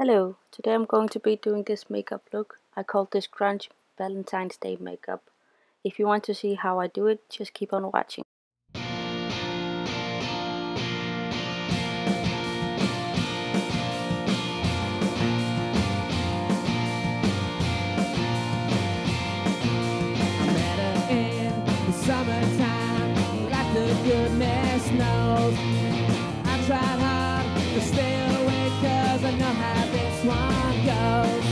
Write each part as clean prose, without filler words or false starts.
Hello, today I'm going to be doing this makeup look. I call this grunge Valentine's Day makeup. If you want to see how I do it, just keep on watching. I met her in the summertime, like the goodness knows. I tried hard to stay away, cause I know how this one goes.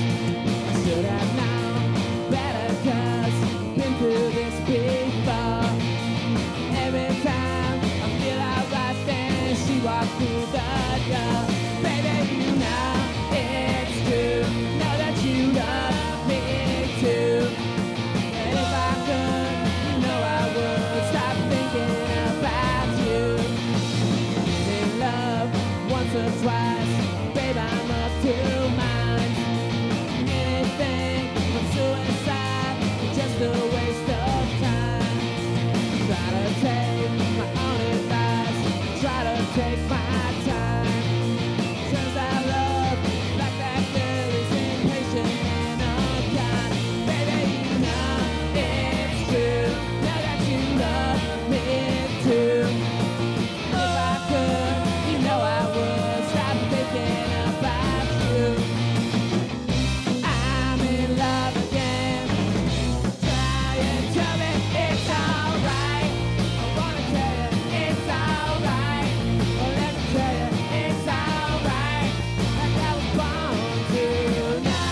I should have known better, cause been through this before. Every time I feel alright, then she walked through the door. Baby, you know it's true, know that you love me too. And if I could, you know I would stop thinking about you. In love once or twice, babe, I'm up to mine. Anything from suicide, just a waste of time. Try to take my own advice, try to take my time. Turns out love, like that girl, is impatient and unkind. Baby, you know it's true, know that you love me too. If I could, you know I would stop thinking about you. I'm in love again. Try and tell me it's alright. I wanna tell you it's alright. Well, let me tell you it's alright. Like I was born tonight.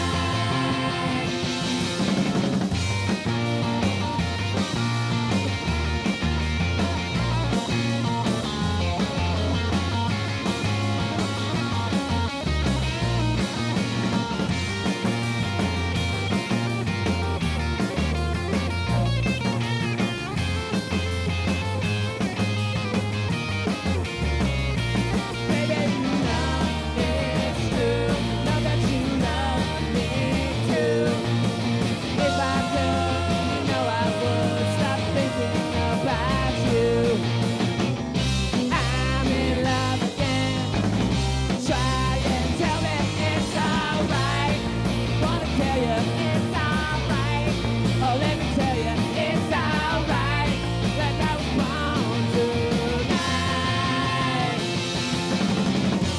Baby, you know it's true, know that you love me too. If I could, you know I would stop thinking about you. I'm in love again. Try and tell me it's alright. Wanna tell you it's alright. Oh, let me tell you it's alright. Like I was born tonight.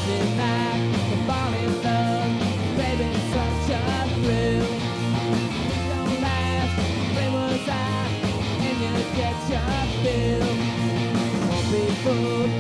Midnight, to fall in love, baby, such a thrill. It don't last, when was I, and you get your fill. Won't be fooled